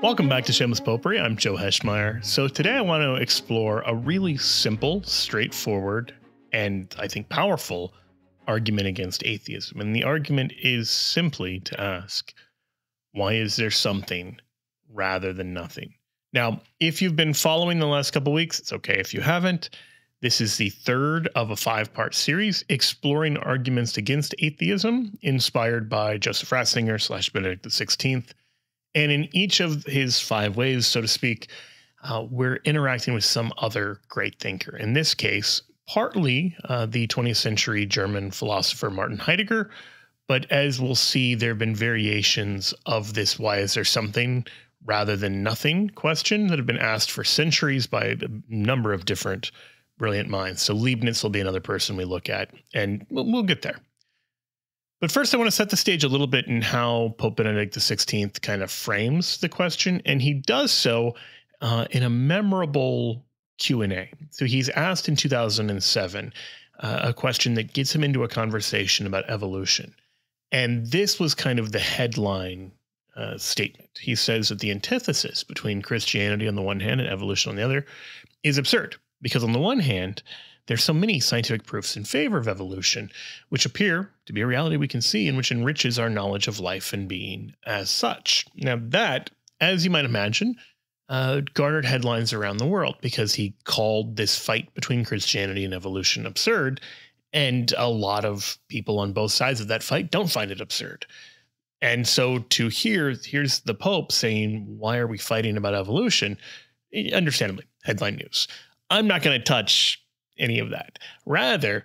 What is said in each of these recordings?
Welcome back to Shameless Potpourri. I'm Joe Heschmeyer. So today I want to explore a really simple, straightforward, and I think powerful argument against atheism. And the argument is simply to ask, why is there something rather than nothing? Now, if you've been following the last couple of weeks, it's okay if you haven't. This is the third of a 5-part series exploring arguments against atheism, inspired by Joseph Ratzinger / Benedict XVI. And in each of his 5 ways, so to speak, we're interacting with some other great thinker. In this case, partly the 20th century German philosopher Martin Heidegger. But as we'll see, there have been variations of this why is there something rather than nothing question that have been asked for centuries by a number of different brilliant minds. So Leibniz will be another person we look at, and we'll get there. But first, I want to set the stage a little bit in how Pope Benedict XVI kind of frames the question, and he does so in a memorable Q&A. So he's asked in 2007 a question that gets him into a conversation about evolution. And this was kind of the headline statement. He says that the antithesis between Christianity on the one hand and evolution on the other is absurd, because on the one hand, there's so many scientific proofs in favor of evolution, which appear to be a reality we can see and which enriches our knowledge of life and being as such. Now that, as you might imagine, garnered headlines around the world because he called this fight between Christianity and evolution absurd. And a lot of people on both sides of that fight don't find it absurd. And so to here's the Pope saying, why are we fighting about evolution? Understandably, headline news. I'm not going to touch any of that. Rather,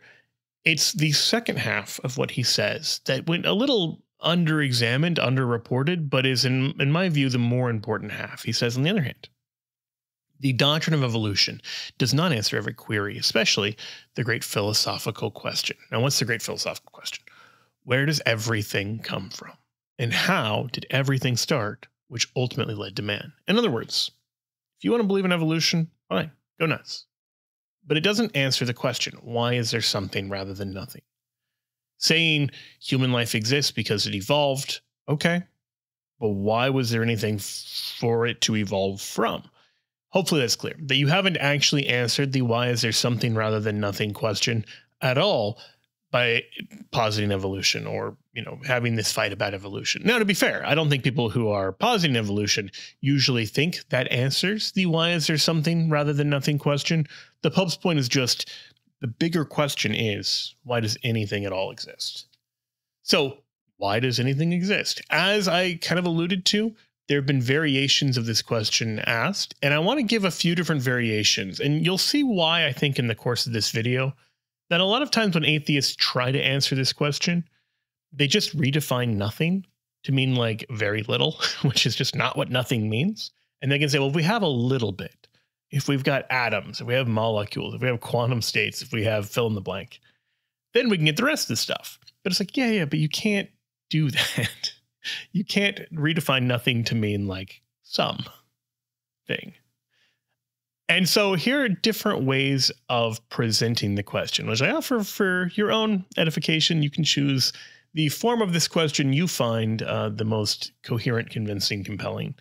it's the second half of what he says that went a little underexamined, underreported, but is, in my view, the more important half. He says, on the other hand, the doctrine of evolution does not answer every query, especially the great philosophical question. Now, what's the great philosophical question? Where does everything come from? And how did everything start, which ultimately led to man? In other words, if you want to believe in evolution, fine, go nuts. But it doesn't answer the question, why is there something rather than nothing? Saying human life exists because it evolved, okay, but why was there anything for it to evolve from? Hopefully that's clear, that you haven't actually answered the why is there something rather than nothing question at all by positing evolution or, having this fight about evolution. Now, to be fair, I don't think people who are positing evolution usually think that answers the why is there something rather than nothing question. The Pope's point is just the bigger question is, why does anything at all exist? So why does anything exist? As I kind of alluded to, there have been variations of this question asked, and I want to give a few different variations, and you'll see why I think in the course of this video that a lot of times when atheists try to answer this question, they just redefine nothing to mean like very little, which is just not what nothing means. And they can say, well, if we have a little bit, if we've got atoms, if we have molecules, if we have quantum states, if we have fill in the blank, then we can get the rest of the stuff. But it's like, yeah, but you can't do that. You can't redefine nothing to mean like some thing. And so here are different ways of presenting the question, which I offer for your own edification. You can choose the form of this question you find the most coherent, convincing, compelling.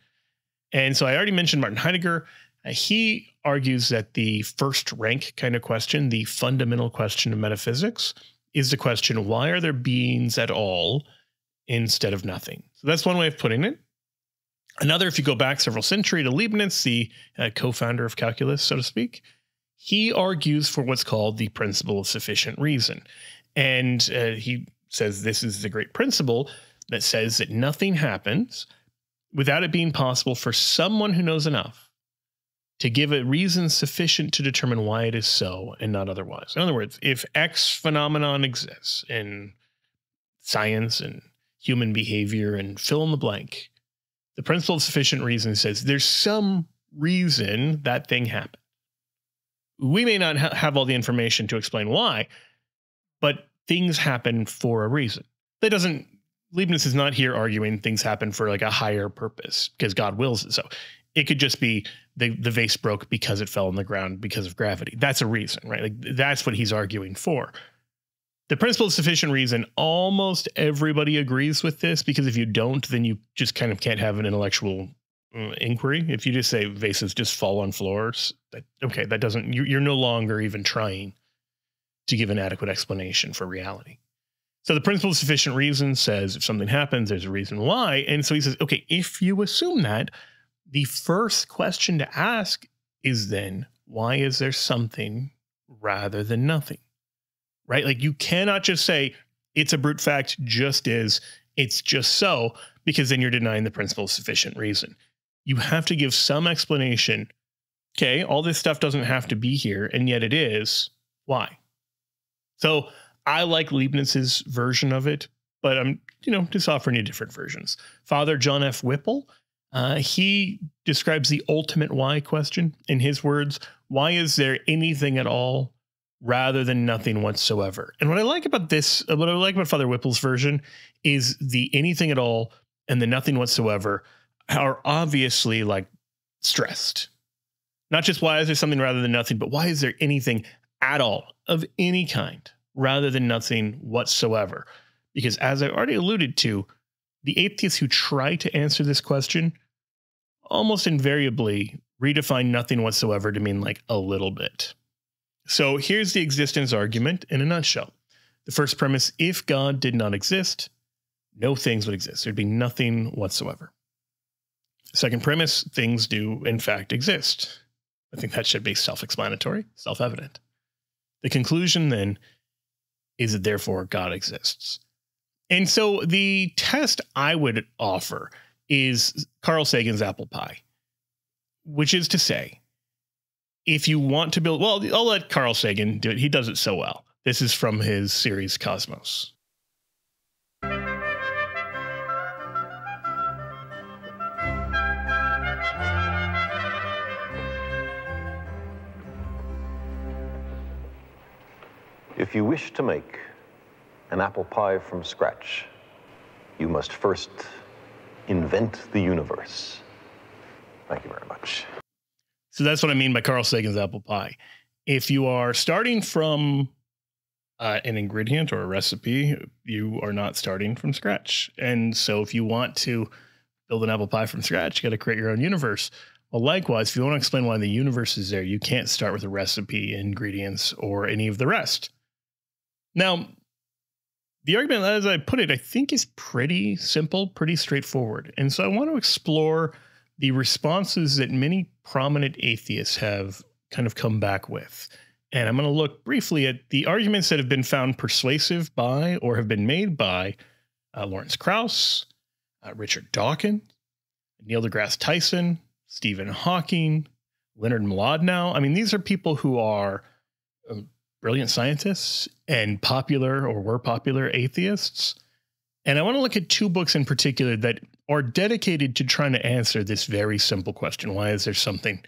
And so I already mentioned Martin Heidegger. He argues that the first rank kind of question, the fundamental question of metaphysics, is the question, why are there beings at all instead of nothing? So that's one way of putting it. Another, if you go back several centuries to Leibniz, the co-founder of calculus, so to speak, he argues for what's called the principle of sufficient reason. And he says this is the great principle that says that nothing happens without it being possible for someone who knows enough to give a reason sufficient to determine why it is so and not otherwise. In other words, if X phenomenon exists in science and human behavior and fill in the blank, the principle of sufficient reason says there's some reason that thing happened. We may not have all the information to explain why, but things happen for a reason. Leibniz is not here arguing things happen for like a higher purpose because God wills it so. It could just be the vase broke because it fell on the ground because of gravity. That's a reason, right? Like that's what he's arguing for. The principle of sufficient reason, almost everybody agrees with this, because if you don't, then you just kind of can't have an intellectual inquiry. If you just say vases just fall on floors, okay, that doesn't, you're no longer even trying to give an adequate explanation for reality. So the principle of sufficient reason says if something happens, there's a reason why. And so he says, okay, if you assume that, the first question to ask is then, why is there something rather than nothing? Right? Like you cannot just say it's a brute fact, just is, it's just so, because then you're denying the principle of sufficient reason. You have to give some explanation. Okay, all this stuff doesn't have to be here, and yet it is. Why? So I like Leibniz's version of it, but I'm, just offering you different versions. Father John F. Whipple, he describes the ultimate why question in his words. Why is there anything at all rather than nothing whatsoever? And what I like about this, what I like about Father Whipple's version is the anything at all and the nothing whatsoever are obviously like stressed. Not just why is there something rather than nothing, but why is there anything at all of any kind rather than nothing whatsoever? Because as I already alluded to, the atheists who try to answer this question almost invariably redefine nothing whatsoever to mean like a little bit. So here's the existence argument in a nutshell. The first premise, if God did not exist, no things would exist. There'd be nothing whatsoever. Second premise, things do in fact exist. I think that should be self-explanatory, self-evident. The conclusion then is that therefore God exists. And so the test I would offer is Carl Sagan's apple pie, which is to say, if you want to build, well, I'll let Carl Sagan do it. He does it so well. This is from his series Cosmos. If you wish to make an apple pie from scratch, you must first invent the universe. Thank you very much. So that's what I mean by Carl Sagan's apple pie. If you are starting from an ingredient or a recipe, you are not starting from scratch. And so if you want to build an apple pie from scratch, you got to create your own universe. Well, likewise, if you want to explain why the universe is there, you can't start with a recipe, ingredients, or any of the rest. Now, the argument, as I put it, I think is pretty simple, pretty straightforward. And so I want to explore the responses that many prominent atheists have kind of come back with. And I'm going to look briefly at the arguments that have been found persuasive by or have been made by Lawrence Krauss, Richard Dawkins, Neil deGrasse Tyson, Stephen Hawking, Leonard Mlodinow. I mean, these are people who are brilliant scientists and popular or were popular atheists. And I want to look at two books in particular that are dedicated to trying to answer this very simple question. Why is there something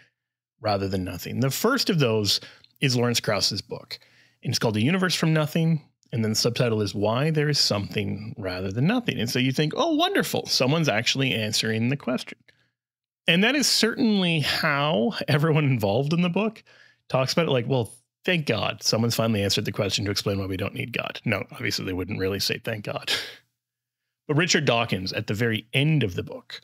rather than nothing? The first of those is Lawrence Krauss's book. And it's called A Universe from Nothing. And then the subtitle is Why There is Something Rather Than Nothing. And so you think, oh, wonderful. Someone's actually answering the question. And that is certainly how everyone involved in the book talks about it. Like, well, thank God someone's finally answered the question to explain why we don't need God. No, obviously they wouldn't really say thank God. But Richard Dawkins, at the very end of the book,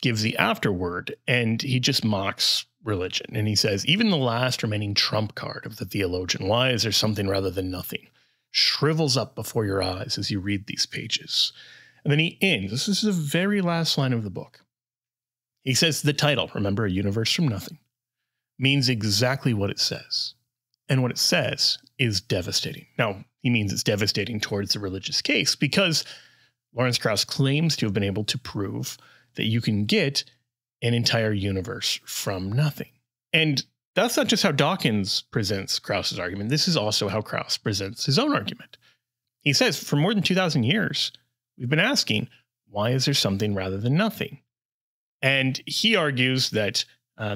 gives the afterword, and he just mocks religion. And he says, even the last remaining trump card of the theologian, why is there something rather than nothing, shrivels up before your eyes as you read these pages. And then he ends, this is the very last line of the book. He says the title, remember, A Universe from Nothing, means exactly what it says. And what it says is devastating. Now, he means it's devastating towards the religious case because Lawrence Krauss claims to have been able to prove that you can get an entire universe from nothing. And that's not just how Dawkins presents Krauss's argument. This is also how Krauss presents his own argument. He says, for more than 2,000 years, we've been asking, why is there something rather than nothing? And he argues that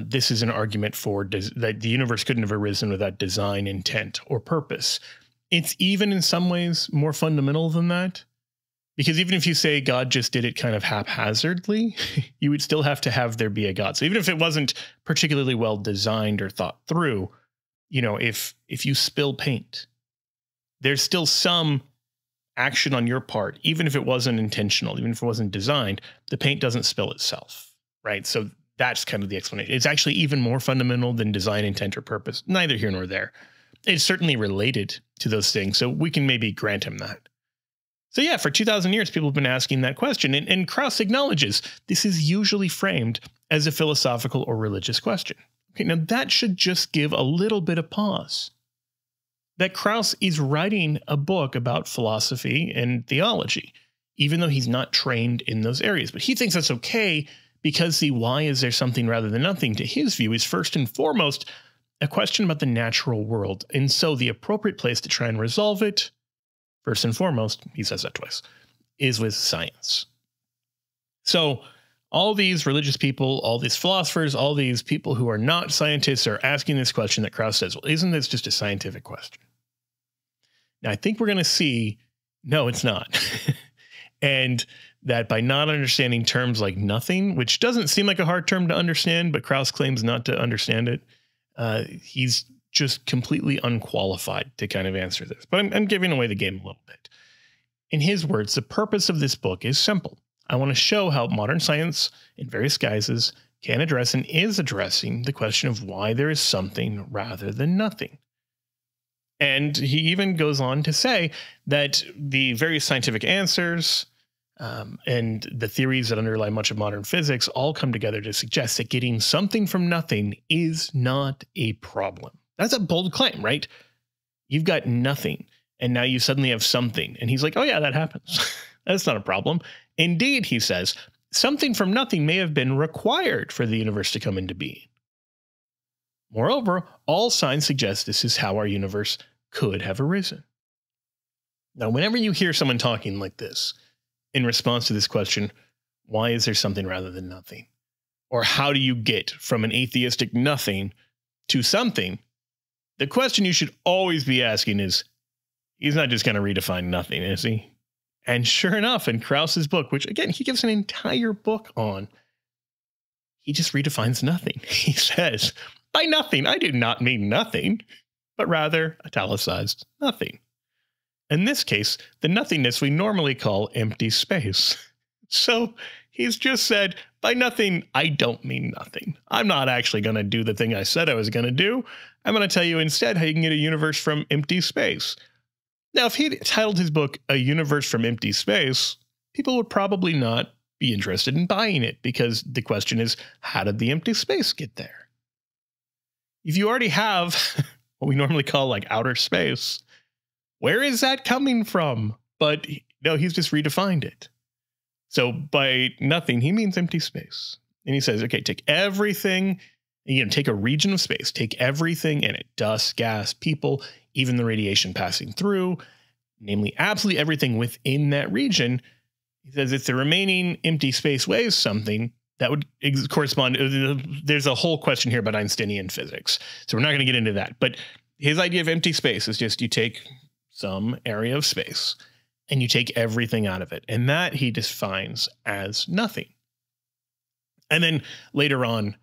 this is an argument for that the universe couldn't have arisen without design, intent, or purpose. It's even in some ways more fundamental than that. Because even if you say God just did it kind of haphazardly, you would still have to have there be a God. So even if it wasn't particularly well designed or thought through, you know, if you spill paint, there's still some action on your part, even if it wasn't intentional, even if it wasn't designed, the paint doesn't spill itself, right? So That's kind of the explanation. It's actually even more fundamental than design, intent, or purpose. Neither here nor there. It's certainly related to those things, so we can maybe grant him that. So yeah, for 2,000 years, people have been asking that question, and Krauss acknowledges this is usually framed as a philosophical or religious question. Okay, now that should just give a little bit of pause. That Krauss is writing a book about philosophy and theology, even though he's not trained in those areas. But he thinks that's okay because the why is there something rather than nothing, to his view, is first and foremost a question about the natural world. And so the appropriate place to try and resolve it, first and foremost, he says that twice, is with science. So all these religious people, all these philosophers, all these people who are not scientists are asking this question that Krauss says, well, isn't this just a scientific question? Now, I think we're going to see, no, it's not. And that by not understanding terms like nothing, which doesn't seem like a hard term to understand, but Krauss claims not to understand it, he's just completely unqualified to kind of answer this. But I'm giving away the game a little bit. In his words, the purpose of this book is simple. I want to show how modern science, in various guises, can address and is addressing the question of why there is something rather than nothing. And he even goes on to say that the various scientific answers and the theories that underlie much of modern physics all come together to suggest that getting something from nothing is not a problem. That's a bold claim, right? You've got nothing, and now you suddenly have something. And he's like, oh yeah, that happens. That's not a problem. Indeed, he says, something from nothing may have been required for the universe to come into being. Moreover, all signs suggest this is how our universe could have arisen. Now, whenever you hear someone talking like this, in response to this question, why is there something rather than nothing? Or how do you get from an atheistic nothing to something? The question you should always be asking is, he's not just going to redefine nothing, is he? And sure enough, in Krauss's book, which again, he gives an entire book on, he just redefines nothing. He says, by nothing, I do not mean nothing, but rather italicized nothing. In this case, the nothingness we normally call empty space. So he's just said, by nothing, I don't mean nothing. I'm not actually going to do the thing I said I was going to do. I'm going to tell you instead how you can get a universe from empty space. Now, if he titled his book A Universe from Empty Space, people would probably not be interested in buying it, because the question is, how did the empty space get there? If you already have what we normally call like outer space, where is that coming from? But no, he's just redefined it. So by nothing, he means empty space. And he says, okay, take everything, take a region of space, take everything in it, dust, gas, people, even the radiation passing through, namely absolutely everything within that region. He says if the remaining empty space weighs something, that would correspond. There's a whole question here about Einsteinian physics, so we're not going to get into that. But his idea of empty space is just you take some area of space and you take everything out of it. And that he defines as nothing. And then later on,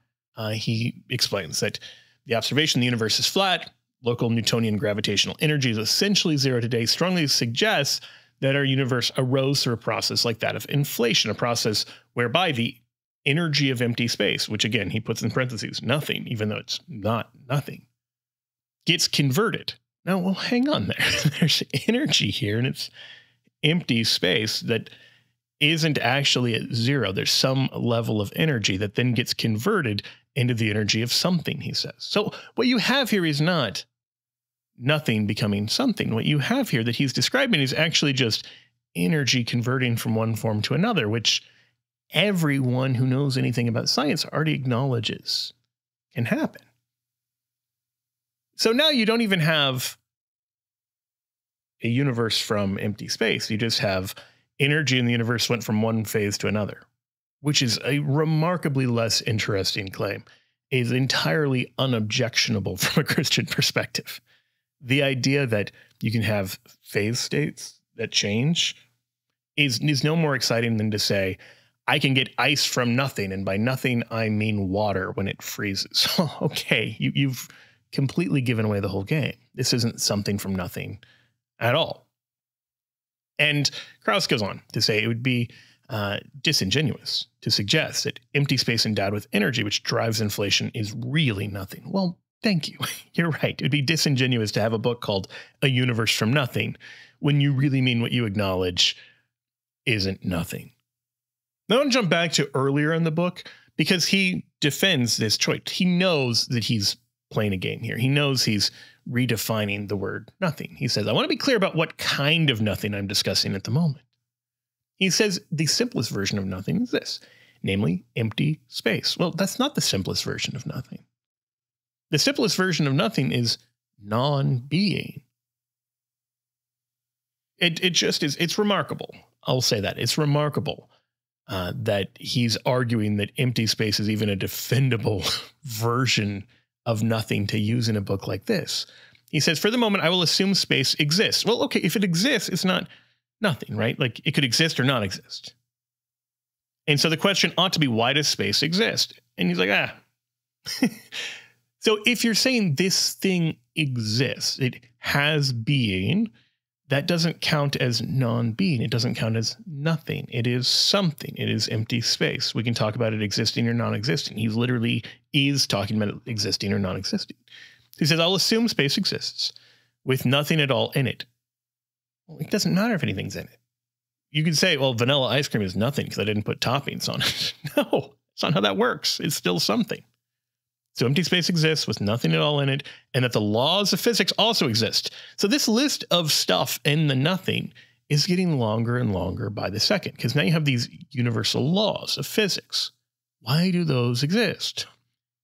he explains that the observation the universe is flat, local Newtonian gravitational energy is essentially zero today, strongly suggests that our universe arose through a process like that of inflation, a process whereby the energy of empty space, which again, he puts in parentheses, nothing, even though it's not nothing, gets converted. Now, well, hang on there. There's energy here, and it's empty space that isn't actually at zero. There's some level of energy that then gets converted into the energy of something, he says. So what you have here is not nothing becoming something. What you have here that he's describing is actually just energy converting from one form to another, which everyone who knows anything about science already acknowledges can happen. So now you don't even have a universe from empty space. You just have energy in the universe went from one phase to another, which is a remarkably less interesting claim. It is entirely unobjectionable from a Christian perspective. The idea that you can have phase states that change is no more exciting than to say, I can get ice from nothing, and by nothing, I mean water when it freezes. Okay, you've completely given away the whole game. This isn't something from nothing at all. And Krauss goes on to say it would be disingenuous to suggest that empty space endowed with energy, which drives inflation, is really nothing. Well, thank you. You're right. It would be disingenuous to have a book called A Universe from Nothing when you really mean what you acknowledge isn't nothing. Now I want to jump back to earlier in the book because he defends this choice. He knows that he's playing a game here. He knows he's redefining the word nothing. He says, I want to be clear about what kind of nothing I'm discussing at the moment. He says the simplest version of nothing is this, namely empty space. Well, that's not the simplest version of nothing. The simplest version of nothing is non-being. It just is. It's remarkable. I'll say that. It's remarkable that he's arguing that empty space is even a defendable version of nothing to use in a book like this. He says, for the moment, I will assume space exists. Well, okay, if it exists, it's not nothing, right? Like it could exist or not exist. And so the question ought to be, why does space exist? And he's like, So if you're saying this thing exists, it has being, that doesn't count as non-being. It doesn't count as nothing. It is something. It is empty space. We can talk about it existing or non-existing. He literally is talking about it existing or non-existing. He says, I'll assume space exists with nothing at all in it. Well, it doesn't matter if anything's in it. You could say, well, vanilla ice cream is nothing because I didn't put toppings on it. No, that's not how that works. It's still something. So empty space exists with nothing at all in it, and that the laws of physics also exist. So this list of stuff in the nothing is getting longer and longer by the second, because now you have these universal laws of physics. Why do those exist?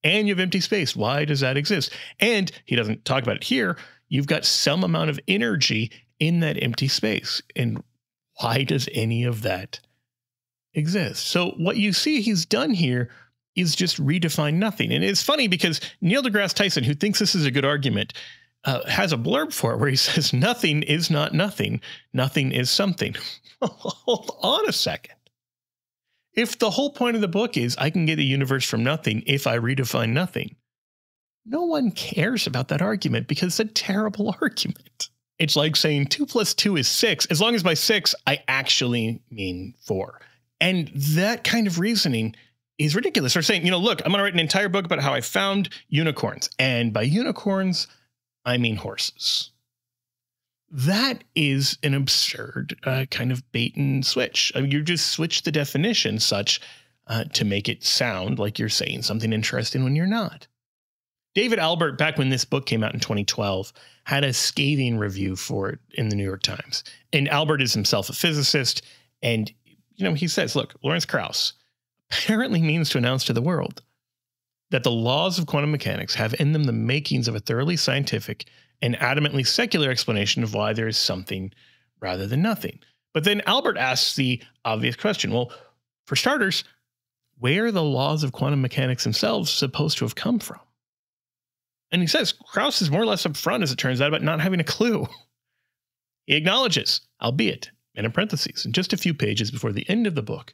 And you have empty space. Why does that exist? And he doesn't talk about it here. You've got some amount of energy in that empty space. And why does any of that exist? So what you see he's done here is just redefine nothing. And it's funny because Neil deGrasse Tyson, who thinks this is a good argument, has a blurb for it where he says, nothing is not nothing. Nothing is something. Hold on a second. If the whole point of the book is I can get a universe from nothing if I redefine nothing, no one cares about that argument because it's a terrible argument. It's like saying 2 + 2 is 6. As long as by 6, I actually mean 4. And that kind of reasoning is ridiculous. Or saying, look, I'm going to write an entire book about how I found unicorns. And by unicorns, I mean horses. That is an absurd kind of bait and switch. I mean, you just switch the definition such to make it sound like you're saying something interesting when you're not. David Albert, back when this book came out in 2012, had a scathing review for it in the New York Times. And Albert is himself a physicist. And, he says, look, Lawrence Krauss apparently means to announce to the world that the laws of quantum mechanics have in them the makings of a thoroughly scientific and adamantly secular explanation of why there is something rather than nothing. But then Albert asks the obvious question. Well, for starters, where are the laws of quantum mechanics themselves supposed to have come from? And he says Krauss is more or less upfront, as it turns out, about not having a clue. He acknowledges, albeit in parentheses, in just a few pages before the end of the book,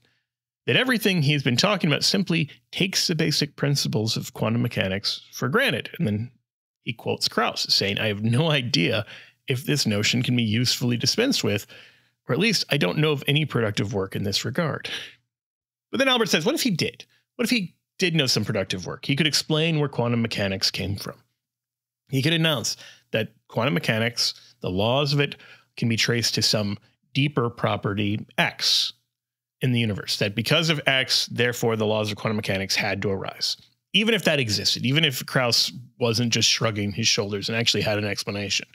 that everything he's been talking about simply takes the basic principles of quantum mechanics for granted. And then he quotes Krauss saying, I have no idea if this notion can be usefully dispensed with, or at least I don't know of any productive work in this regard. But then Albert says, what if he did? What if he did know some productive work? He could explain where quantum mechanics came from. He could announce that quantum mechanics, the laws of it, can be traced to some deeper property X in the universe, that because of X, therefore the laws of quantum mechanics had to arise. Even if that existed, even if Krauss wasn't just shrugging his shoulders and actually had an explanation,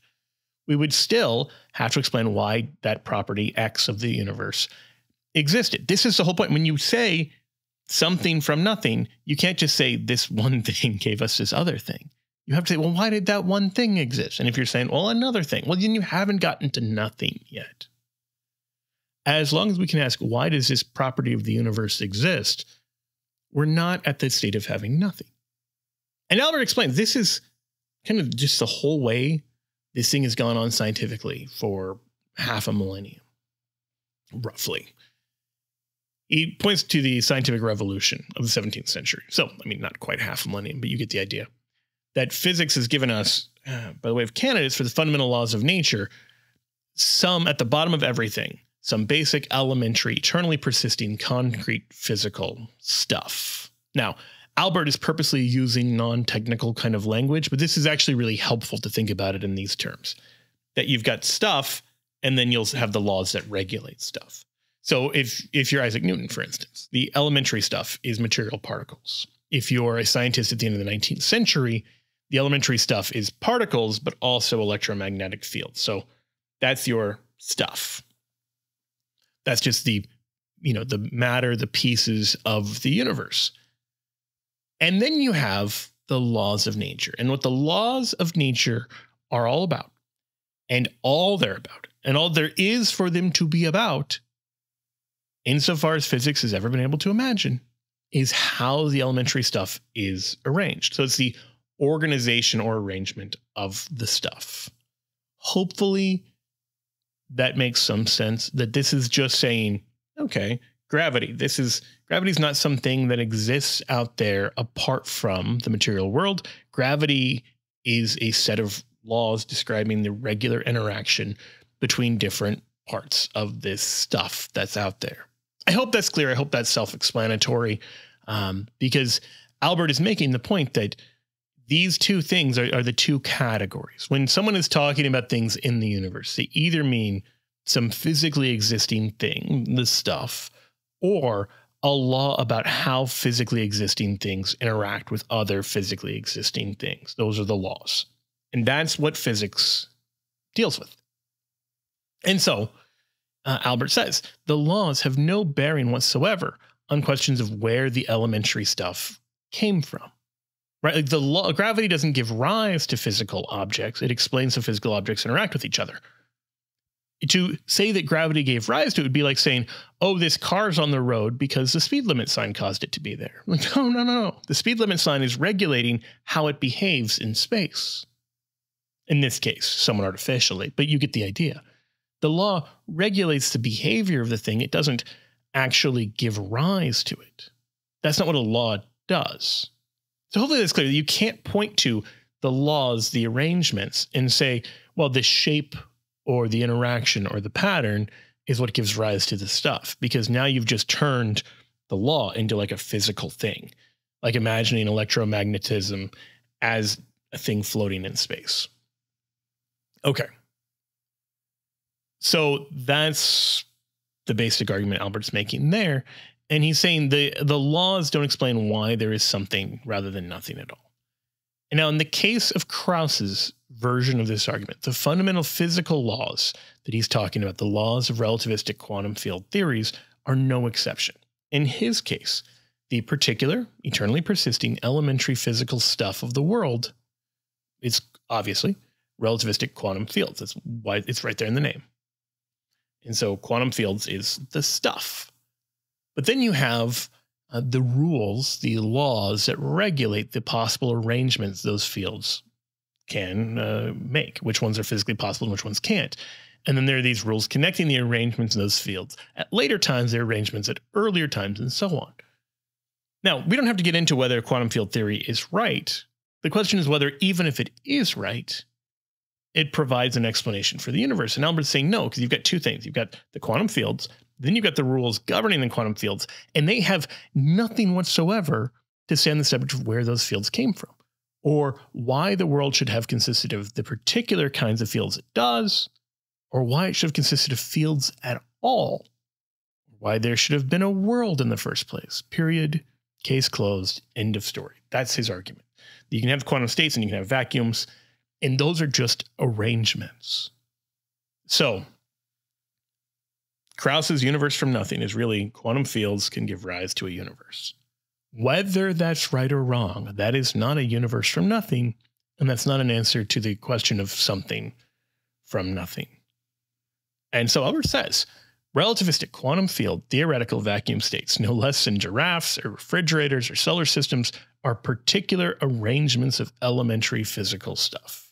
we would still have to explain why that property X of the universe existed. This is the whole point. When you say something from nothing, you can't just say this one thing gave us this other thing. You have to say, well, why did that one thing exist? And if you're saying, well, another thing, well, then you haven't gotten to nothing yet. As long as we can ask, why does this property of the universe exist? We're not at the state of having nothing. And Albert explains, this is kind of just the whole way this thing has gone on scientifically for half a millennium, roughly. He points to the scientific revolution of the 17th century. So, I mean, not quite half a millennium, but you get the idea. That physics has given us, by the way of candidates for the fundamental laws of nature, some at the bottom of everything, some basic, elementary, eternally persisting, concrete, physical stuff. Now, Albert is purposely using non-technical kind of language, but this is actually really helpful to think about it in these terms. That you've got stuff, and then you'll have the laws that regulate stuff. So if you're Isaac Newton, for instance, the elementary stuff is material particles. If you're a scientist at the end of the 19th century, the elementary stuff is particles, but also electromagnetic fields. So that's your stuff. That's just the matter, the pieces of the universe. And then you have the laws of nature. And what the laws of nature are all about, and all they're about, and all there is for them to be about, insofar as physics has ever been able to imagine, is how the elementary stuff is arranged. So it's the organization or arrangement of the stuff. Hopefully that makes some sense, that this is just saying, okay, gravity's not something that exists out there apart from the material world. Gravity is a set of laws describing the regular interaction between different parts of this stuff that's out there. I hope that's clear. I hope that's self-explanatory, because Albert is making the point that these two things are the two categories. When someone is talking about things in the universe, they either mean some physically existing thing, the stuff, or a law about how physically existing things interact with other physically existing things. Those are the laws. And that's what physics deals with. And so Albert says the laws have no bearing whatsoever on questions of where the elementary stuff came from. Right? Like the law, gravity doesn't give rise to physical objects. It explains how physical objects interact with each other. To say that gravity gave rise to it would be like saying, oh, this car's on the road because the speed limit sign caused it to be there. Like, oh, no. The speed limit sign is regulating how it behaves in space. In this case, somewhat artificially, but you get the idea. The law regulates the behavior of the thing. It doesn't actually give rise to it. That's not what a law does. So hopefully that's clear. You can't point to the laws, the arrangements, and say, well, the shape or the interaction or the pattern is what gives rise to the stuff, because now you've just turned the law into like a physical thing, like imagining electromagnetism as a thing floating in space. Okay. So that's the basic argument Albert's making there. And he's saying the laws don't explain why there is something rather than nothing at all. And now in the case of Krauss's version of this argument, the fundamental physical laws that he's talking about, the laws of relativistic quantum field theories, are no exception. In his case, the particular, eternally persisting, elementary physical stuff of the world is obviously relativistic quantum fields. That's why it's right there in the name. And so quantum fields is the stuff. But then you have the rules, the laws that regulate the possible arrangements those fields can make, which ones are physically possible and which ones can't. And then there are these rules connecting the arrangements in those fields at later times, their arrangements at earlier times, and so on. Now, we don't have to get into whether quantum field theory is right. The question is whether, even if it is right, it provides an explanation for the universe. And Albert's saying no, because you've got two things. You've got the quantum fields, then you've got the rules governing the quantum fields, and they have nothing whatsoever to say on the subject of where those fields came from, or why the world should have consisted of the particular kinds of fields it does, or why it should have consisted of fields at all, why there should have been a world in the first place. Period. Case closed. End of story. That's his argument. You can have quantum states and you can have vacuums, and those are just arrangements. So Krauss's universe from nothing is really quantum fields can give rise to a universe. Whether that's right or wrong, that is not a universe from nothing, and that's not an answer to the question of something from nothing. And so Albert says, relativistic quantum field theoretical vacuum states, no less than giraffes or refrigerators or solar systems, are particular arrangements of elementary physical stuff.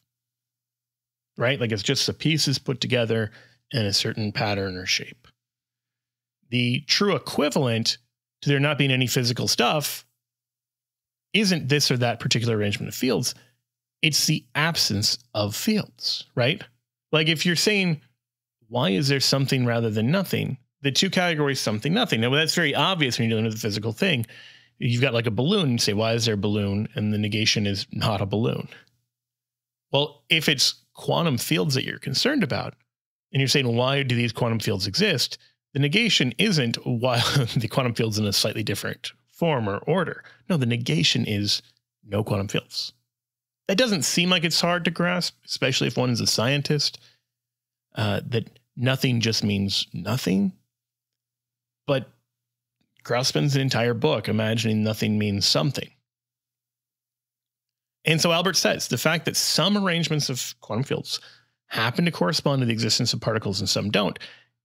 Right? Like it's just the pieces put together in a certain pattern or shape. The true equivalent to there not being any physical stuff isn't this or that particular arrangement of fields. It's the absence of fields, right? Like if you're saying, why is there something rather than nothing? The two categories, something, nothing. Now, that's very obvious when you're dealing with a physical thing. You've got like a balloon, you say, why is there a balloon? And the negation is not a balloon. Well, if it's quantum fields that you're concerned about, and you're saying, why do these quantum fields exist? The negation isn't why the quantum fields in a slightly different form or order. No, the negation is no quantum fields. That doesn't seem like it's hard to grasp, especially if one is a scientist, that nothing just means nothing. But Krauss spends an entire book imagining nothing means something. And so Albert says the fact that some arrangements of quantum fields happen to correspond to the existence of particles and some don't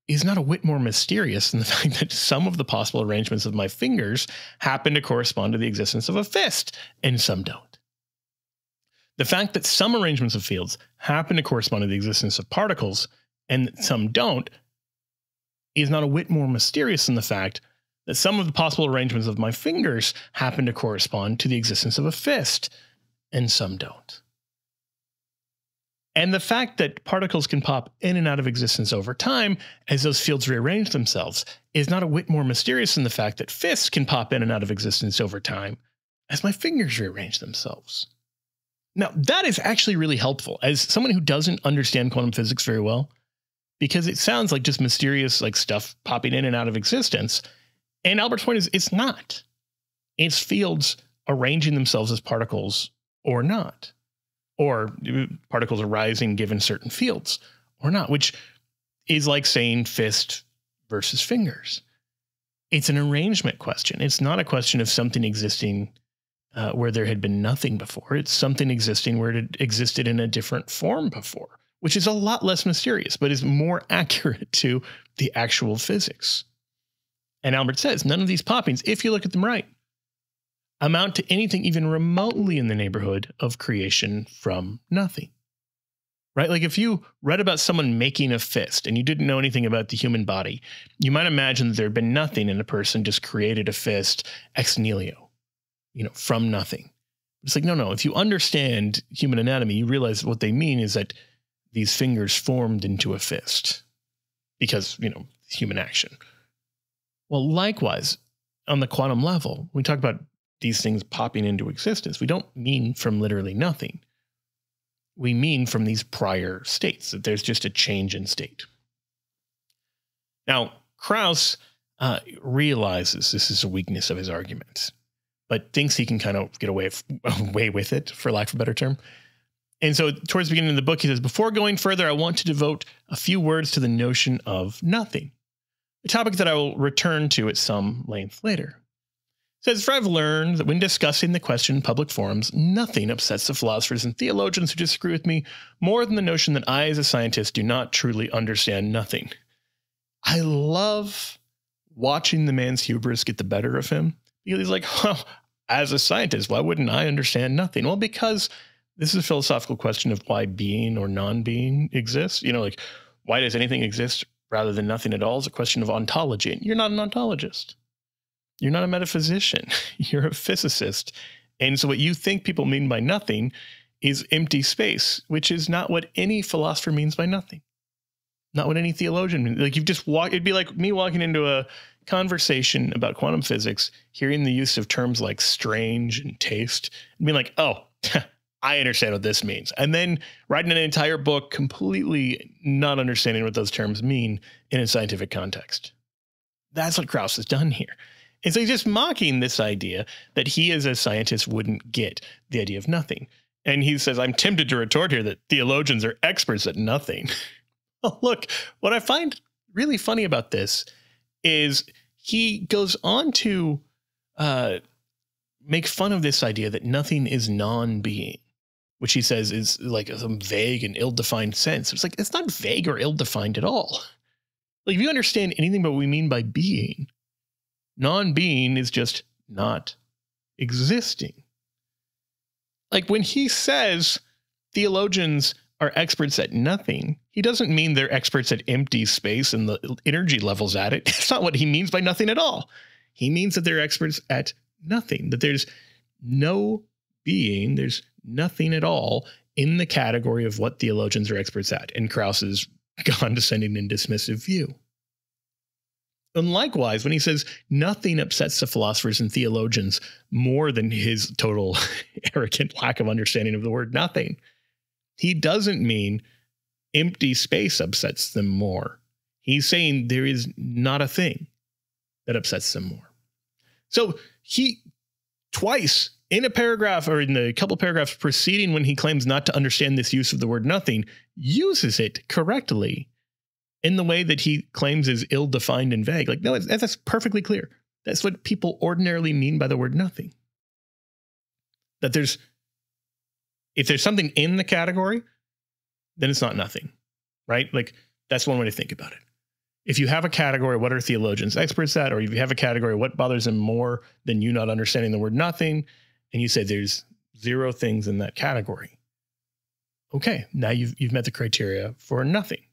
is not a whit more mysterious than the fact that some of the possible arrangements of my fingers happen to correspond to the existence of a fist and some don't. The fact that some arrangements of fields happen to correspond to the existence of particles and some don't is not a whit more mysterious than the fact that some of the possible arrangements of my fingers happen to correspond to the existence of a fist and some don't. And the fact that particles can pop in and out of existence over time as those fields rearrange themselves is not a whit more mysterious than the fact that fists can pop in and out of existence over time as my fingers rearrange themselves. Now, that is actually really helpful as someone who doesn't understand quantum physics very well, because it sounds like just mysterious like stuff popping in and out of existence. And Albert's point is it's not. It's fields arranging themselves as particles or not. Or particles arising given certain fields or not, which is like saying fist versus fingers. It's an arrangement question. It's not a question of something existing where there had been nothing before. It's something existing where it existed in a different form before, which is a lot less mysterious, but is more accurate to the actual physics. And Albert says none of these poppings, if you look at them right, amount to anything even remotely in the neighborhood of creation from nothing. Right? Like if you read about someone making a fist and you didn't know anything about the human body, you might imagine that there had been nothing and a person just created a fist ex nihilo, from nothing. It's like, no. If you understand human anatomy, you realize what they mean is that these fingers formed into a fist because, human action. Well, likewise, on the quantum level, when we talk about these things popping into existence, we don't mean from literally nothing. We mean from these prior states, that there's just a change in state. Now, Krauss realizes this is a weakness of his argument, but thinks he can kind of get away with it, for lack of a better term. And so towards the beginning of the book, he says, before going further, I want to devote a few words to the notion of nothing, a topic that I will return to at some length later. Says, for I've learned that when discussing the question in public forums, nothing upsets the philosophers and theologians who disagree with me more than the notion that I, as a scientist, do not truly understand nothing. I love watching the man's hubris get the better of him. He's like, as a scientist, why wouldn't I understand nothing? Well, because this is a philosophical question of why being or non-being exists. Like, why does anything exist rather than nothing at all is a question of ontology. And you're not an ontologist. You're not a metaphysician. You're a physicist. And so what you think people mean by nothing is empty space, which is not what any philosopher means by nothing. Not what any theologian means. Like it'd be like me walking into a conversation about quantum physics, hearing the use of terms like strange and taste, and being like, oh, I understand what this means. And then writing an entire book completely not understanding what those terms mean in a scientific context. That's what Krauss has done here. And so he's just mocking this idea that he as a scientist wouldn't get the idea of nothing. And he says, I'm tempted to retort here that theologians are experts at nothing. Well, look, what I find really funny about this is he goes on to make fun of this idea that nothing is non-being, which he says is like some vague and ill-defined sense. It's like, it's not vague or ill-defined at all. Like if you understand anything about what we mean by being, non-being is just not existing. Like when he says theologians are experts at nothing, he doesn't mean they're experts at empty space and the energy levels at it. That's not what he means by nothing at all. He means that they're experts at nothing, that there's no being, there's nothing at all in the category of what theologians are experts at. And Krauss is condescending and dismissive view. And likewise, when he says nothing upsets the philosophers and theologians more than his total arrogant lack of understanding of the word nothing, he doesn't mean empty space upsets them more. He's saying there is not a thing that upsets them more. So he twice in a paragraph, or in the couple paragraphs preceding when he claims not to understand this use of the word nothing, uses it correctly in the way that he claims is ill-defined and vague. Like, no, that's perfectly clear. That's what people ordinarily mean by the word nothing. That if there's something in the category, then it's not nothing, right? Like, that's one way to think about it. If you have a category, what are theologians experts at? Or if you have a category, what bothers them more than you not understanding the word nothing? And you say there's 0 things in that category. Okay, now you've met the criteria for nothing.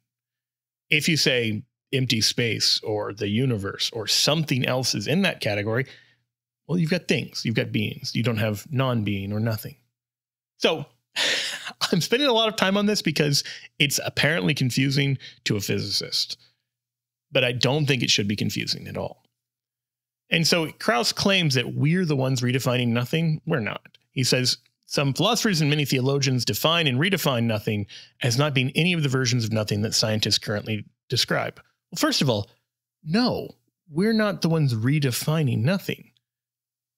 If you say empty space or the universe or something else is in that category, well, you've got things, you've got beings. You don't have non-being or nothing. So I'm spending a lot of time on this because it's apparently confusing to a physicist, but I don't think it should be confusing at all. And so Krauss claims that we're the ones redefining nothing. We're not. He says some philosophers and many theologians define and redefine nothing as not being any of the versions of nothing that scientists currently describe. Well, first of all, no, we're not the ones redefining nothing.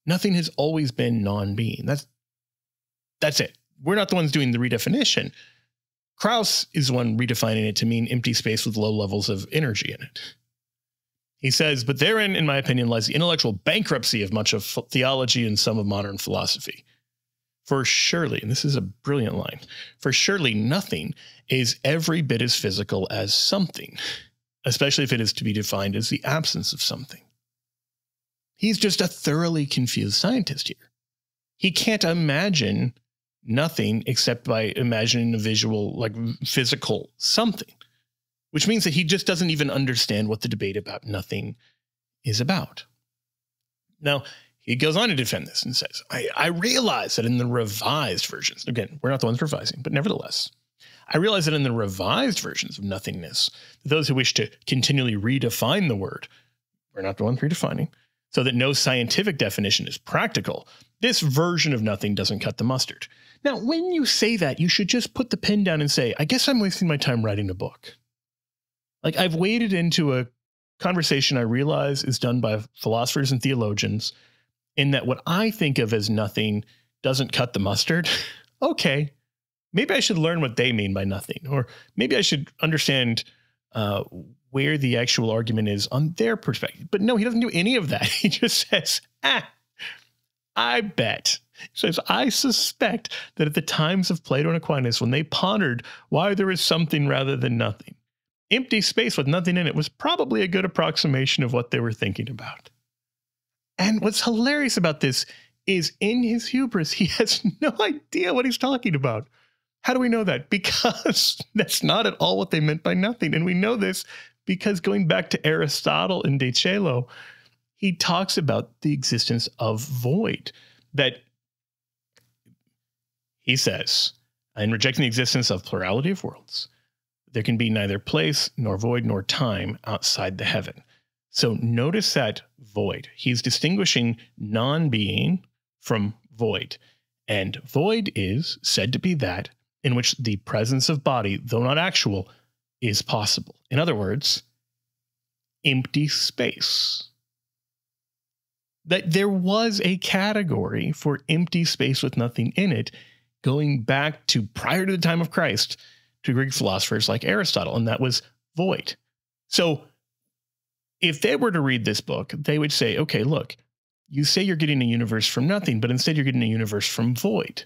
Nothing has always been non-being. That's it. We're not the ones doing the redefinition. Krauss is the one redefining it to mean empty space with low levels of energy in it. He says, but therein, in my opinion, lies the intellectual bankruptcy of much of theology and some of modern philosophy. For surely, and this is a brilliant line, for surely nothing is every bit as physical as something, especially if it is to be defined as the absence of something. He's just a thoroughly confused scientist here. He can't imagine nothing except by imagining a visual, like physical something, which means that he just doesn't even understand what the debate about nothing is about. Now, he goes on to defend this and says, I realize that in the revised versions, again, we're not the ones revising, but nevertheless, I realize that in the revised versions of nothingness, those who wish to continually redefine the word, we're not the ones redefining, so that no scientific definition is practical, this version of nothing doesn't cut the mustard. Now, when you say that, you should just put the pen down and say, I guess I'm wasting my time writing a book. Like, I've waded into a conversation I realize is done by philosophers and theologians, in that what I think of as nothing doesn't cut the mustard. Okay, maybe I should learn what they mean by nothing, or maybe I should understand where the actual argument is on their perspective. But no, he doesn't do any of that. He just says, I bet. He says, I suspect that at the times of Plato and Aquinas, when they pondered why there is something rather than nothing, empty space with nothing in it was probably a good approximation of what they were thinking about. And what's hilarious about this is in his hubris, he has no idea what he's talking about. How do we know that? Because that's not at all what they meant by nothing. And we know this because going back to Aristotle in De Caelo, he talks about the existence of void. That he says, in rejecting the existence of plurality of worlds, there can be neither place nor void nor time outside the heaven. So notice that void. He's distinguishing non-being from void. And void is said to be that in which the presence of body, though not actual, is possible. In other words, empty space. That there was a category for empty space with nothing in it, going back to prior to the time of Christ, to Greek philosophers like Aristotle, and that was void. So if they were to read this book, they would say, okay, look, you say you're getting a universe from nothing, but instead you're getting a universe from void.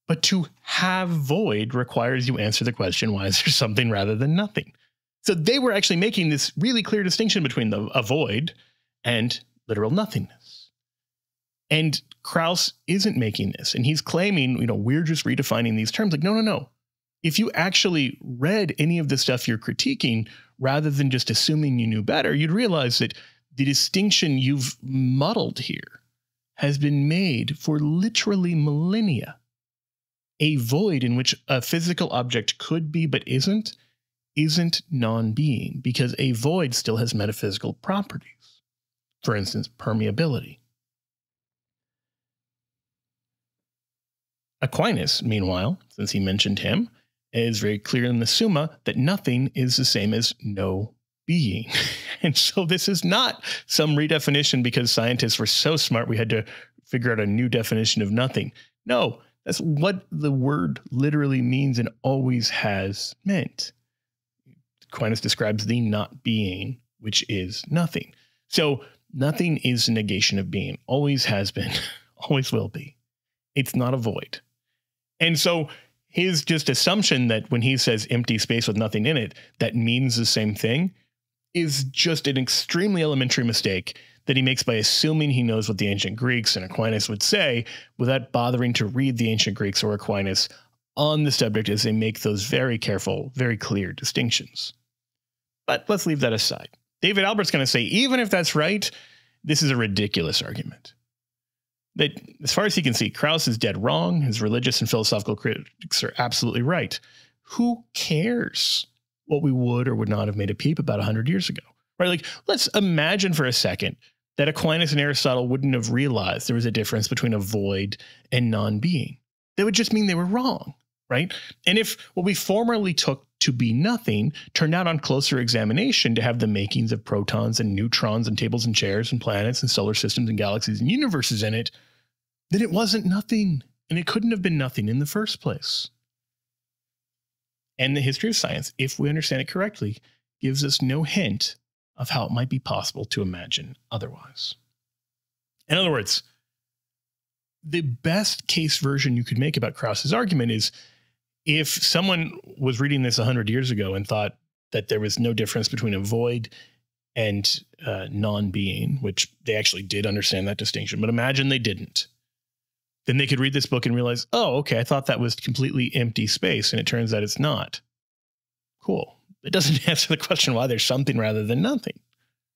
But to have void requires you answer the question, why is there something rather than nothing? So they were actually making this really clear distinction between a void and literal nothingness. And Krauss isn't making this. And he's claiming, we're just redefining these terms. Like, no. If you actually read any of the stuff you're critiquing, rather than just assuming you knew better, you'd realize that the distinction you've muddled here has been made for literally millennia. A void in which a physical object could be but isn't isn't non-being because a void still has metaphysical properties. For instance, permeability. Aquinas, meanwhile, since he mentioned him, is very clear in the Summa that nothing is the same as no being. And so this is not some redefinition because scientists were so smart we had to figure out a new definition of nothing. No, that's what the word literally means and always has meant. Aquinas describes the not being, which is nothing. So nothing is a negation of being, always has been, always will be. It's not a void. And so his just assumption that when he says empty space with nothing in it, that means the same thing is just an extremely elementary mistake that he makes by assuming he knows what the ancient Greeks and Aquinas would say without bothering to read the ancient Greeks or Aquinas on the subject as they make those very careful, very clear distinctions. But let's leave that aside. David Albert's going to say, even if that's right, this is a ridiculous argument. That as far as he can see, Krauss is dead wrong. His religious and philosophical critics are absolutely right. Who cares what we would or would not have made a peep about 100 years ago? Right? Like, let's imagine for a second that Aquinas and Aristotle wouldn't have realized there was a difference between a void and non-being. That would just mean they were wrong, right? And if what we formerly took to be nothing turned out on closer examination to have the makings of protons and neutrons and tables and chairs and planets and solar systems and galaxies and universes in it, then it wasn't nothing, and it couldn't have been nothing in the first place. And the history of science, if we understand it correctly, gives us no hint of how it might be possible to imagine otherwise. In other words, the best case version you could make about Krauss's argument is if someone was reading this 100 years ago and thought that there was no difference between a void and non-being, which they actually did understand that distinction, but imagine they didn't, then they could read this book and realize, oh, okay, I thought that was completely empty space, and it turns out it's not. Cool. It doesn't answer the question why there's something rather than nothing,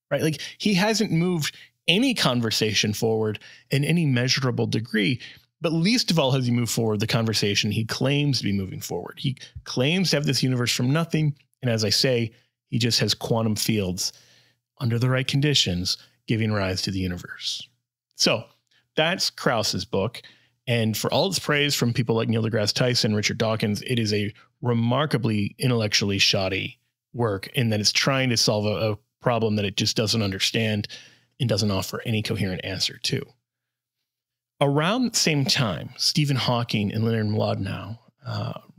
right? Like, he hasn't moved any conversation forward in any measurable degree, but least of all has he moved forward the conversation he claims to be moving forward. He claims to have this universe from nothing, and as I say, he just has quantum fields under the right conditions giving rise to the universe. So that's Krauss's book. And for all its praise from people like Neil deGrasse Tyson, Richard Dawkins, it is a remarkably intellectually shoddy work in that it's trying to solve a problem that it just doesn't understand and doesn't offer any coherent answer to. Around the same time, Stephen Hawking and Leonard Mlodinow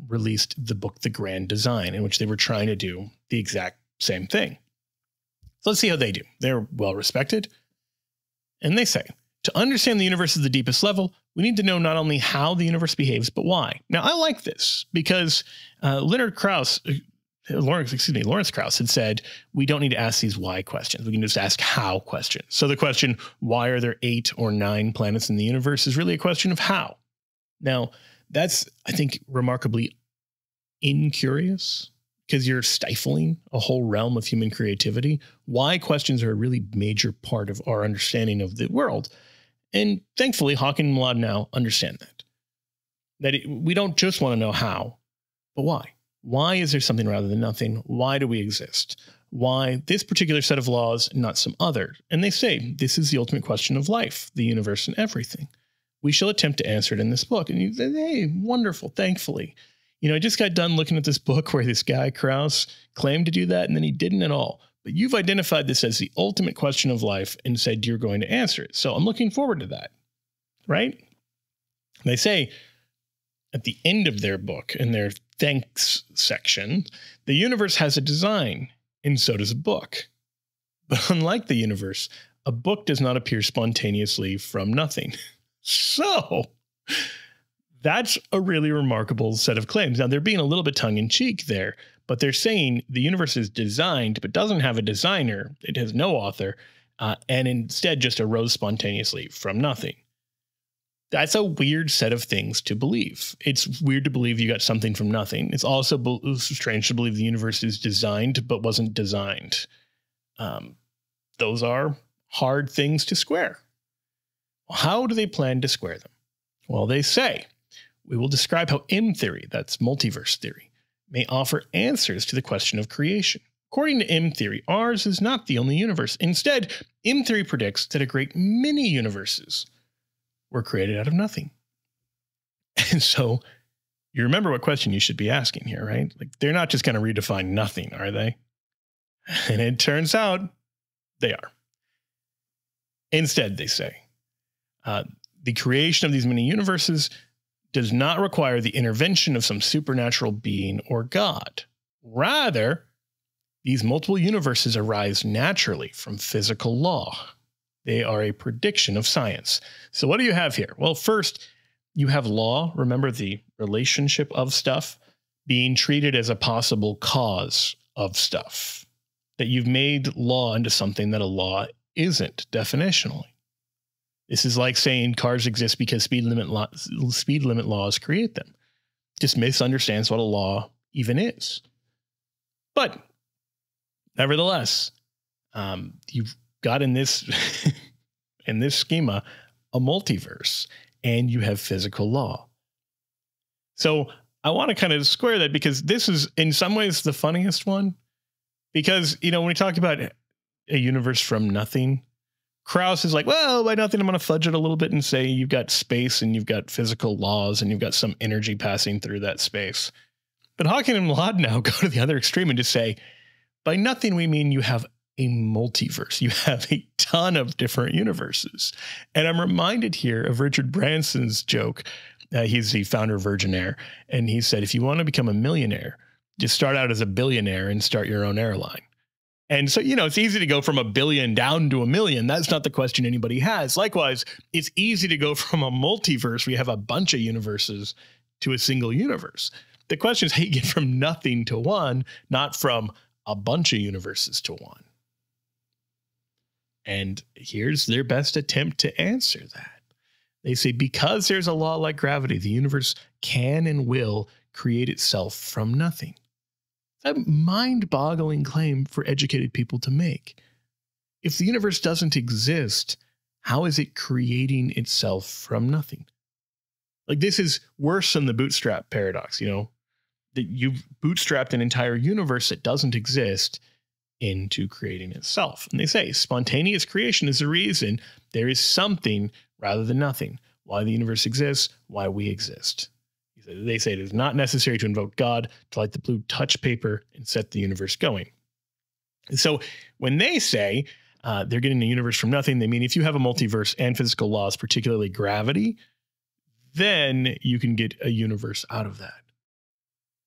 released the book, The Grand Design, in which they were trying to do the exact same thing. So let's see how they do. They're well respected. And they say, to understand the universe at the deepest level, we need to know not only how the universe behaves, but why. Now, I like this because Lawrence Krauss had said, we don't need to ask these why questions. We can just ask how questions. So the question, why are there 8 or 9 planets in the universe, is really a question of how. Now, that's, I think, remarkably incurious because you're stifling a whole realm of human creativity. Why questions are a really major part of our understanding of the world. And thankfully, Hawking and Mlodinow understand that we don't just want to know how, but why. Why is there something rather than nothing? Why do we exist? Why this particular set of laws and not some other? And they say, this is the ultimate question of life, the universe, and everything. We shall attempt to answer it in this book. And you say, hey, wonderful, thankfully. You know, I just got done looking at this book where this guy, Krauss, claimed to do that, and then he didn't at all. But you've identified this as the ultimate question of life and said you're going to answer it. So I'm looking forward to that, right? They say at the end of their book, in their thanks section, the universe has a design, and so does a book. But unlike the universe, a book does not appear spontaneously from nothing. So that's a really remarkable set of claims. Now, they're being a little bit tongue-in-cheek there, but they're saying the universe is designed, but doesn't have a designer. It has no author, and instead just arose spontaneously from nothing. That's a weird set of things to believe. It's weird to believe you got something from nothing. It's also strange to believe the universe is designed, but wasn't designed. Those are hard things to square. How do they plan to square them? Well, they say, we will describe how M theory, that's multiverse theory, may offer answers to the question of creation. According to M theory, ours is not the only universe. Instead, M theory predicts that a great many universes were created out of nothing. And so you remember what question you should be asking here, right? Like, they're not just going to redefine nothing, are they? And it turns out they are. Instead, they say, the creation of these many universes does not require the intervention of some supernatural being or God. Rather, these multiple universes arise naturally from physical law. They are a prediction of science. So what do you have here? Well, first, you have law. Remember the relationship of stuff being treated as a possible cause of stuff. That you've made law into something that a law isn't definitionally. This is like saying cars exist because speed limit laws create them. Just misunderstands what a law even is. But nevertheless, you've got in this in this schema a multiverse, and you have physical law. So I want to kind of square that, because this is in some ways the funniest one. Because, you know, when we talk about a universe from nothing, Krauss is like, well, by nothing, I'm going to fudge it a little bit and say you've got space and you've got physical laws and you've got some energy passing through that space. But Hawking and Ladd now go to the other extreme and just say, by nothing, we mean you have a multiverse. You have a ton of different universes. And I'm reminded here of Richard Branson's joke. He's the founder of Virgin Air. And he said, if you want to become a millionaire, just start out as a billionaire and start your own airline. And so, you know, it's easy to go from $1 billion down to $1 million. That's not the question anybody has. Likewise, it's easy to go from a multiverse, we have a bunch of universes, to a single universe. The question is how you get from nothing to one, not from a bunch of universes to one. And here's their best attempt to answer that. They say, because there's a law like gravity, the universe can and will create itself from nothing. It's a mind-boggling claim for educated people to make. If the universe doesn't exist, how is it creating itself from nothing? Like, this is worse than the bootstrap paradox, you know, that you've bootstrapped an entire universe that doesn't exist into creating itself. And they say spontaneous creation is the reason there is something rather than nothing. Why the universe exists, why we exist. They say it is not necessary to invoke God to light the blue touch paper and set the universe going. And so when they say they're getting a universe from nothing, they mean if you have a multiverse and physical laws, particularly gravity, then you can get a universe out of that.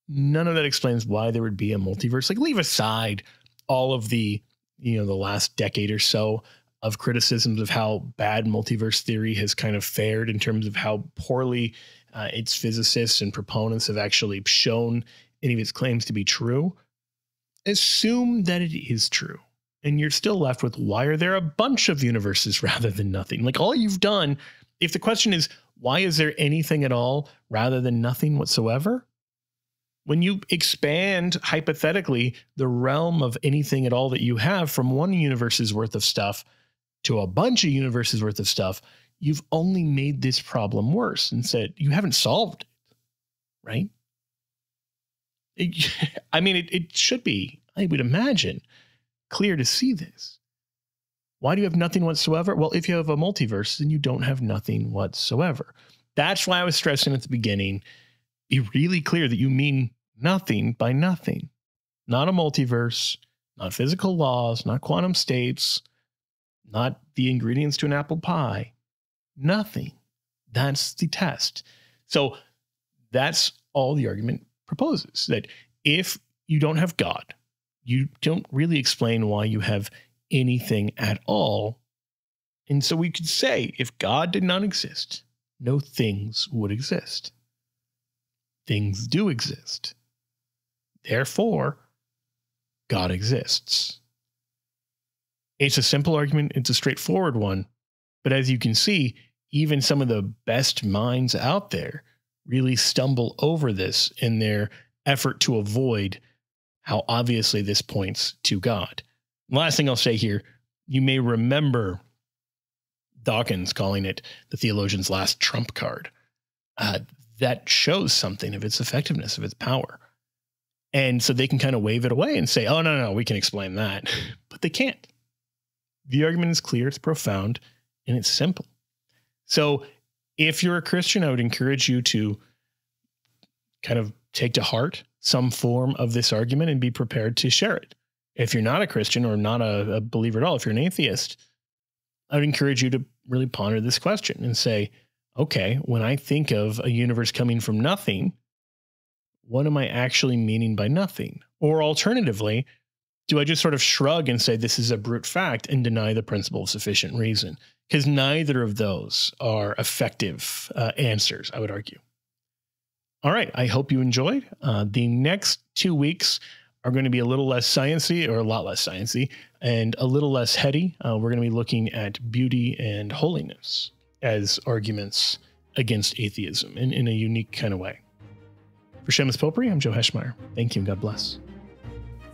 None of that explains why there would be a multiverse. Like, leave aside all of the, you know, the last decade or so of criticisms of how bad multiverse theory has kind of fared in terms of how poorly its physicists and proponents have actually shown any of its claims to be true. Assume that it is true. And you're still left with, why are there a bunch of universes rather than nothing? Like, all you've done, if the question is, why is there anything at all rather than nothing whatsoever? When you expand, hypothetically, the realm of anything at all that you have from one universe's worth of stuff to a bunch of universes worth of stuff, you've only made this problem worse and said you haven't solved it, right? It should be, I would imagine, clear to see this. Why do you have nothing whatsoever? Well, if you have a multiverse, then you don't have nothing whatsoever. That's why I was stressing at the beginning, be really clear that you mean nothing by nothing. Not a multiverse, not physical laws, not quantum states, not the ingredients to an apple pie. Nothing. That's the test. So that's all the argument proposes, that if you don't have God, you don't really explain why you have anything at all. And so we could say, if God did not exist, no things would exist. Things do exist. Therefore, God exists. It's a simple argument. It's a straightforward one. But as you can see, even some of the best minds out there really stumble over this in their effort to avoid how obviously this points to God. Last thing I'll say here, you may remember Dawkins calling it the theologian's last trump card. That shows something of its effectiveness, of its power. And so they can kind of wave it away and say, oh, no, we can explain that. But they can't. The argument is clear, it's profound, and it's simple. So if you're a Christian, I would encourage you to kind of take to heart some form of this argument and be prepared to share it. If you're not a Christian or not a believer at all, if you're an atheist, I would encourage you to really ponder this question and say, okay, when I think of a universe coming from nothing, what am I actually meaning by nothing? Or alternatively, do I just sort of shrug and say this is a brute fact and deny the principle of sufficient reason? Because neither of those are effective answers, I would argue. All right, I hope you enjoyed. The next 2 weeks are going to be a little less sciencey, or a lot less sciencey, and a little less heady. We're going to be looking at beauty and holiness as arguments against atheism in a unique kind of way. For Shameless Popery, I'm Joe Heschmeyer. Thank you and God bless.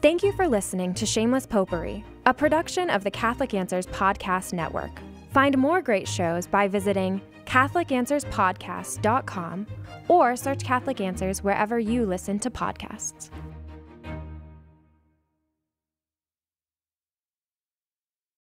Thank you for listening to Shameless Popery, a production of the Catholic Answers Podcast Network. Find more great shows by visiting CatholicAnswersPodcast.com or search Catholic Answers wherever you listen to podcasts.